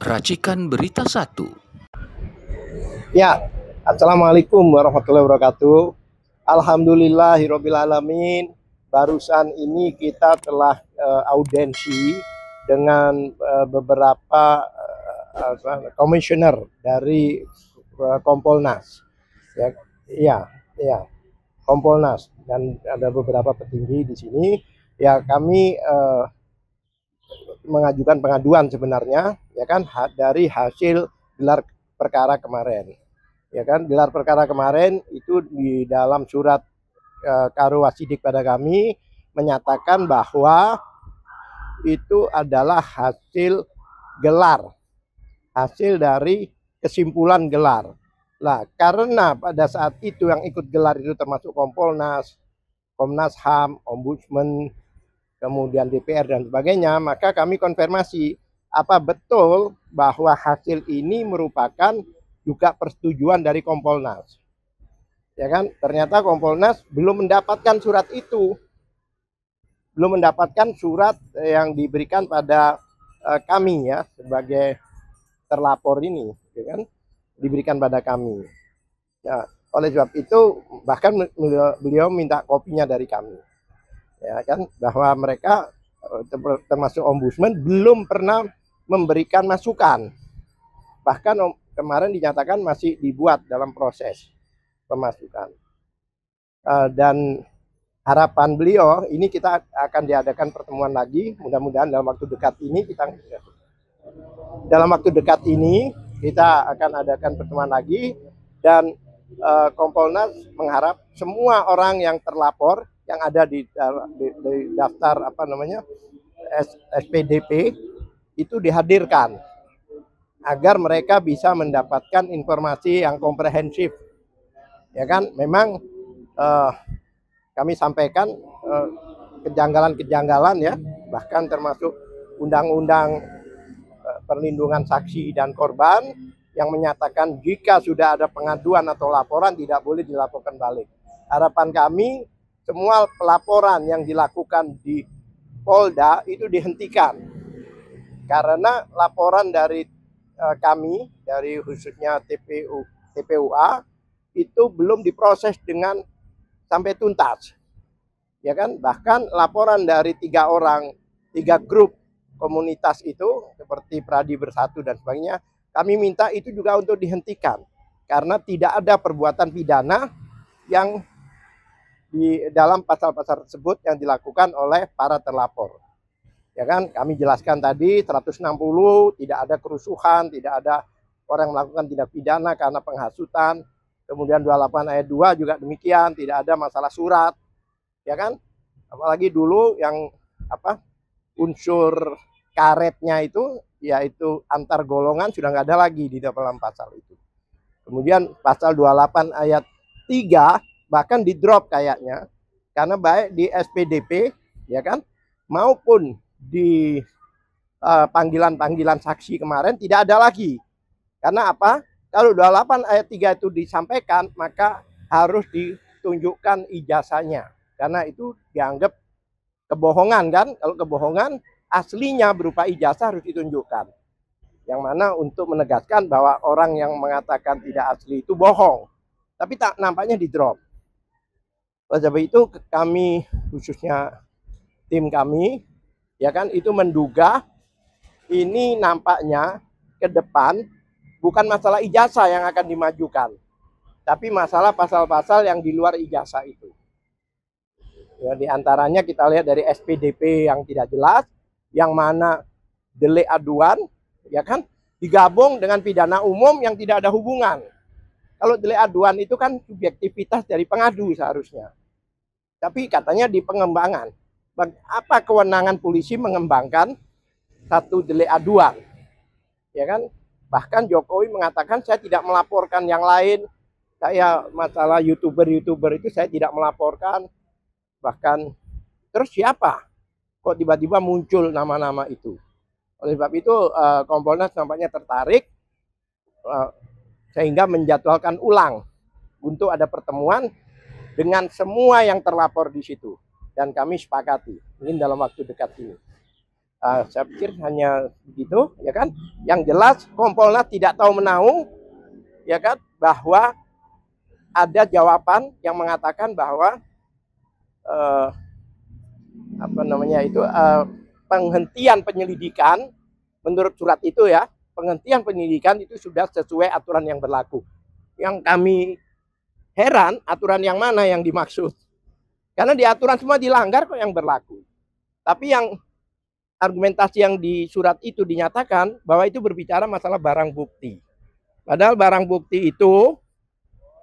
Racikan Berita 1. Ya, Assalamualaikum warahmatullahi wabarakatuh. Alhamdulillahirrabbilalamin. Barusan ini kita telah audiensi dengan beberapa komisioner dari Kompolnas. Ya, Kompolnas, dan ada beberapa petinggi di sini. Ya, kami mengajukan pengaduan sebenarnya, ya kan, dari hasil gelar perkara kemarin. Ya kan, gelar perkara kemarin itu di dalam surat karo wasidik pada kami menyatakan bahwa itu adalah hasil gelar, hasil dari kesimpulan gelar. Nah, karena pada saat itu yang ikut gelar itu termasuk Kompolnas, Komnas HAM, Ombudsman, kemudian DPR dan sebagainya, maka kami konfirmasi apa betul bahwa hasil ini merupakan juga persetujuan dari Kompolnas. Ya kan, ternyata Kompolnas belum mendapatkan surat itu. Belum mendapatkan surat yang diberikan pada kami ya sebagai terlapor ini, ya kan, diberikan pada kami. Ya, oleh sebab itu bahkan beliau minta kopinya dari kami. Ya kan, bahwa mereka termasuk Ombudsman belum pernah memberikan masukan. Bahkan kemarin dinyatakan masih dibuat dalam proses pemasukan. Dan harapan beliau ini kita akan diadakan pertemuan lagi, mudah-mudahan dalam waktu dekat ini kita akan adakan pertemuan lagi, dan Kompolnas mengharap semua orang yang terlapor yang ada di daftar SPDP itu dihadirkan agar mereka bisa mendapatkan informasi yang komprehensif. Ya kan, memang kami sampaikan kejanggalan-kejanggalan ya, bahkan termasuk undang-undang perlindungan saksi dan korban yang menyatakan jika sudah ada pengaduan atau laporan tidak boleh dilaporkan balik. Harapan kami semua pelaporan yang dilakukan di Polda itu dihentikan, karena laporan dari kami, dari khususnya TPUA itu belum diproses dengan sampai tuntas, ya kan. Bahkan laporan dari 3 grup komunitas itu seperti Pradi Bersatu dan sebagainya, kami minta itu juga untuk dihentikan karena tidak ada perbuatan pidana yang di dalam pasal-pasal tersebut yang dilakukan oleh para terlapor. Ya kan, kami jelaskan tadi 160 tidak ada kerusuhan, tidak ada orang melakukan tindak pidana karena penghasutan. Kemudian 28 ayat 2 juga demikian, tidak ada masalah surat. Ya kan? Apalagi dulu yang unsur karetnya itu yaitu antar golongan sudah nggak ada lagi di dalam pasal itu. Kemudian pasal 28 ayat 3 bahkan di drop kayaknya, karena baik di SPDP ya kan maupun di panggilan-panggilan saksi kemarin tidak ada lagi. Karena apa? Kalau 28 ayat 3 itu disampaikan, maka harus ditunjukkan ijazahnya. Karena itu dianggap kebohongan kan? Kalau kebohongan aslinya berupa ijazah harus ditunjukkan. Yang mana untuk menegaskan bahwa orang yang mengatakan tidak asli itu bohong. Tapi tak nampaknya di drop. Oleh sebab itu kami, khususnya tim kami, ya kan, itu menduga ini nampaknya ke depan bukan masalah ijazah yang akan dimajukan, tapi masalah pasal-pasal yang di luar ijazah itu. Ya, di antaranya kita lihat dari SPDP yang tidak jelas, yang mana delik aduan, ya kan, digabung dengan pidana umum yang tidak ada hubungan. Kalau delik aduan itu kan subjektivitas dari pengadu seharusnya. Tapi katanya di pengembangan. Apa kewenangan polisi mengembangkan satu delik aduan? Ya kan? Bahkan Jokowi mengatakan saya tidak melaporkan yang lain. Saya masalah YouTuber itu saya tidak melaporkan. Bahkan terus siapa? Kok tiba-tiba muncul nama-nama itu? Oleh sebab itu Kompolnas nampaknya tertarik sehingga menjadwalkan ulang untuk ada pertemuan dengan semua yang terlapor di situ, dan kami sepakati ini dalam waktu dekat ini. Saya pikir hanya begitu, ya kan. Yang jelas Kompolnas tidak tahu menahu, ya kan, bahwa ada jawaban yang mengatakan bahwa penghentian penyelidikan menurut surat itu ya, penghentian penyelidikan itu sudah sesuai aturan yang berlaku. Yang kami heran, aturan yang mana yang dimaksud? Karena di aturan semua dilanggar kok yang berlaku. Tapi yang argumentasi yang di surat itu dinyatakan bahwa itu berbicara masalah barang bukti. Padahal barang bukti itu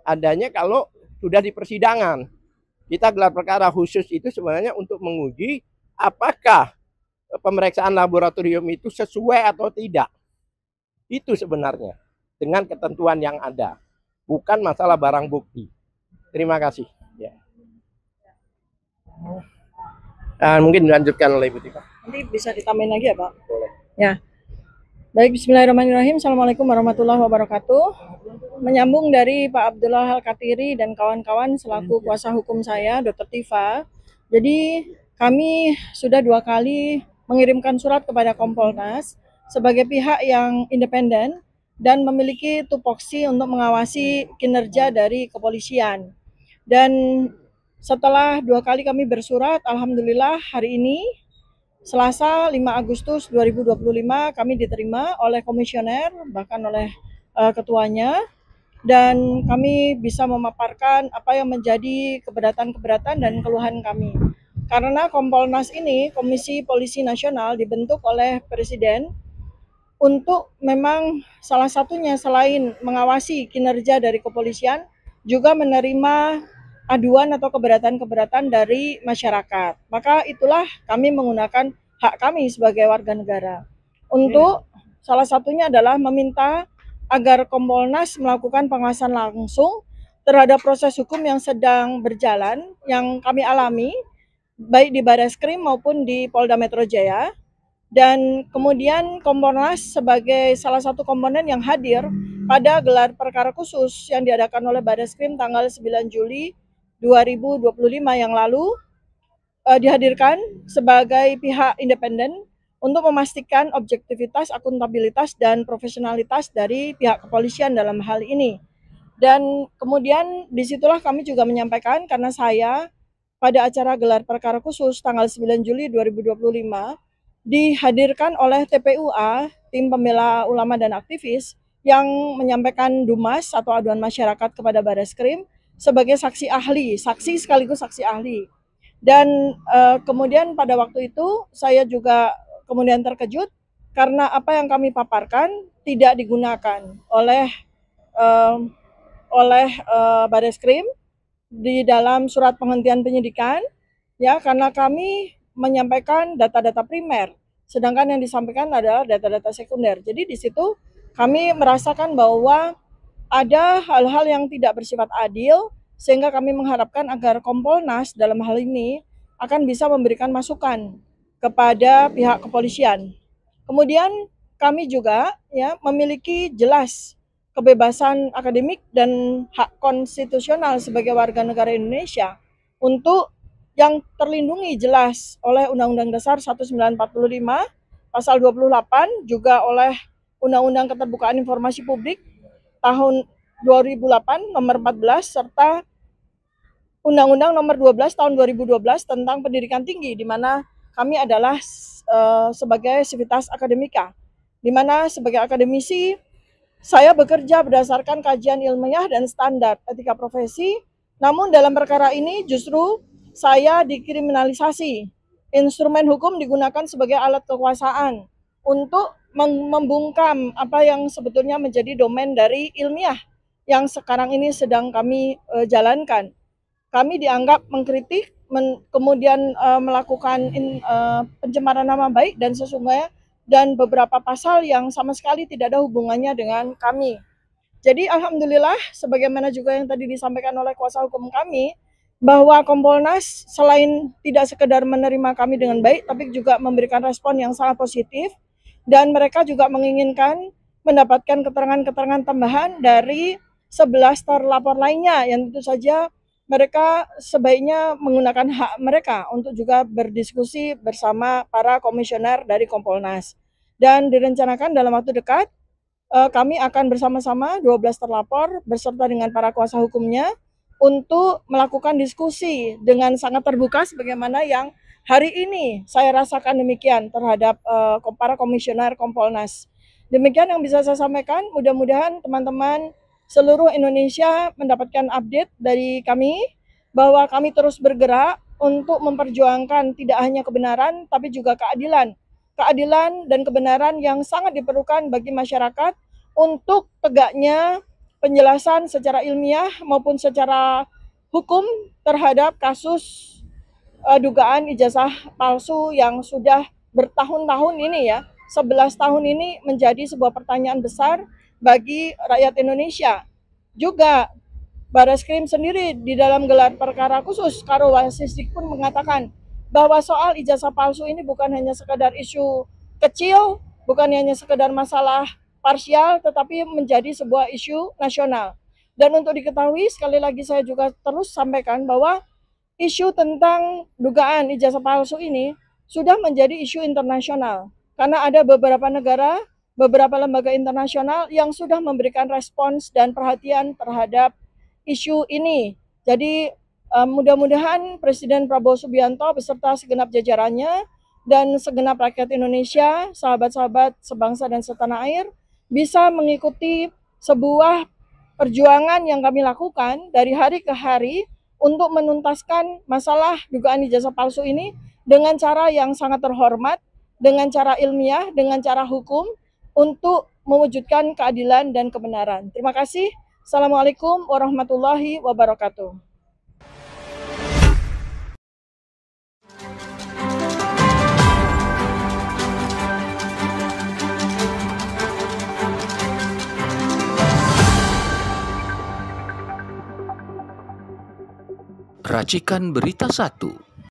adanya kalau sudah di persidangan. Kita gelar perkara khusus itu sebenarnya untuk menguji apakah pemeriksaan laboratorium itu sesuai atau tidak. Itu sebenarnya dengan ketentuan yang ada. Bukan masalah barang bukti. Terima kasih. Ya. Mungkin dilanjutkan oleh Ibu Tika. Nanti bisa ditambahin lagi ya Pak? Boleh. Ya. Baik, bismillahirrahmanirrahim. Assalamualaikum warahmatullahi wabarakatuh. Menyambung dari Pak Abdullah Al-Katiri dan kawan-kawan selaku kuasa hukum saya, Dr. Tifa. Jadi kami sudah 2 kali mengirimkan surat kepada Kompolnas sebagai pihak yang independen dan memiliki tupoksi untuk mengawasi kinerja dari kepolisian. Dan setelah 2 kali kami bersurat, alhamdulillah hari ini Selasa 5 Agustus 2025 kami diterima oleh komisioner bahkan oleh ketuanya, dan kami bisa memaparkan apa yang menjadi keberatan-keberatan dan keluhan kami. Karena Kompolnas ini, Komisi Polisi Nasional, dibentuk oleh Presiden untuk memang salah satunya selain mengawasi kinerja dari kepolisian, juga menerima aduan atau keberatan-keberatan dari masyarakat. Maka itulah kami menggunakan hak kami sebagai warga negara. Untuk salah satunya adalah meminta agar Kompolnas melakukan pengawasan langsung terhadap proses hukum yang sedang berjalan, yang kami alami, baik di Barreskrim maupun di Polda Metro Jaya. Dan kemudian Kompolnas sebagai salah satu komponen yang hadir pada gelar perkara khusus yang diadakan oleh Barreskrim tanggal 9 Juli 2025 yang lalu, dihadirkan sebagai pihak independen untuk memastikan objektivitas, akuntabilitas, dan profesionalitas dari pihak kepolisian dalam hal ini. Dan kemudian disitulah kami juga menyampaikan, karena saya pada acara gelar perkara khusus tanggal 9 Juli 2025 dihadirkan oleh TPUA, Tim Pembela Ulama dan Aktivis, yang menyampaikan dumas atau aduan masyarakat kepada Barreskrim sebagai saksi ahli, saksi sekaligus saksi ahli. Dan kemudian pada waktu itu saya juga kemudian terkejut karena apa yang kami paparkan tidak digunakan oleh Barreskrim di dalam surat penghentian penyidikan, ya, karena kami menyampaikan data-data primer, sedangkan yang disampaikan adalah data-data sekunder. Jadi di situ kami merasakan bahwa ada hal-hal yang tidak bersifat adil, sehingga kami mengharapkan agar Kompolnas dalam hal ini akan bisa memberikan masukan kepada pihak kepolisian. Kemudian kami juga ya memiliki jelas kebebasan akademik dan hak konstitusional sebagai warga negara Indonesia untuk yang terlindungi jelas oleh Undang-Undang Dasar 1945 pasal 28, juga oleh Undang-Undang Keterbukaan Informasi Publik tahun 2008 nomor 14, serta Undang-Undang nomor 12 tahun 2012 tentang pendidikan tinggi, di mana kami adalah sebagai sivitas akademika, di mana sebagai akademisi saya bekerja berdasarkan kajian ilmiah dan standar etika profesi. Namun dalam perkara ini justru saya dikriminalisasi. Instrumen hukum digunakan sebagai alat kekuasaan untuk membungkam apa yang sebetulnya menjadi domain dari ilmiah yang sekarang ini sedang kami jalankan. Kami dianggap mengkritik, kemudian melakukan pencemaran nama baik dan sesungguhnya, dan beberapa pasal yang sama sekali tidak ada hubungannya dengan kami. Jadi alhamdulillah, sebagaimana juga yang tadi disampaikan oleh kuasa hukum kami, bahwa Kompolnas selain tidak sekedar menerima kami dengan baik, tapi juga memberikan respon yang sangat positif, dan mereka juga menginginkan mendapatkan keterangan-keterangan tambahan dari 11 terlapor lainnya yang tentu saja mereka sebaiknya menggunakan hak mereka untuk juga berdiskusi bersama para komisioner dari Kompolnas. Dan direncanakan dalam waktu dekat kami akan bersama-sama 12 terlapor beserta dengan para kuasa hukumnya untuk melakukan diskusi dengan sangat terbuka sebagaimana yang hari ini saya rasakan demikian terhadap para komisioner Kompolnas. Demikian yang bisa saya sampaikan, mudah-mudahan teman-teman seluruh Indonesia mendapatkan update dari kami bahwa kami terus bergerak untuk memperjuangkan tidak hanya kebenaran tapi juga keadilan. Keadilan dan kebenaran yang sangat diperlukan bagi masyarakat untuk tegaknya penjelasan secara ilmiah maupun secara hukum terhadap kasus dugaan ijazah palsu yang sudah bertahun-tahun ini ya, 11 tahun ini menjadi sebuah pertanyaan besar bagi rakyat Indonesia. Juga Bareskrim sendiri di dalam gelar perkara khusus Karo Wasisdik pun mengatakan bahwa soal ijazah palsu ini bukan hanya sekedar isu kecil, bukan hanya sekedar masalah parsial, tetapi menjadi sebuah isu nasional. Dan untuk diketahui, sekali lagi saya juga terus sampaikan bahwa isu tentang dugaan ijazah palsu ini sudah menjadi isu internasional. Karena ada beberapa negara, beberapa lembaga internasional yang sudah memberikan respons dan perhatian terhadap isu ini. Jadi mudah-mudahan Presiden Prabowo Subianto beserta segenap jajarannya dan segenap rakyat Indonesia, sahabat-sahabat sebangsa dan setanah air bisa mengikuti sebuah perjuangan yang kami lakukan dari hari ke hari untuk menuntaskan masalah dugaan ijazah palsu ini dengan cara yang sangat terhormat, dengan cara ilmiah, dengan cara hukum untuk mewujudkan keadilan dan kebenaran. Terima kasih. Assalamualaikum warahmatullahi wabarakatuh. Racikan Berita 1.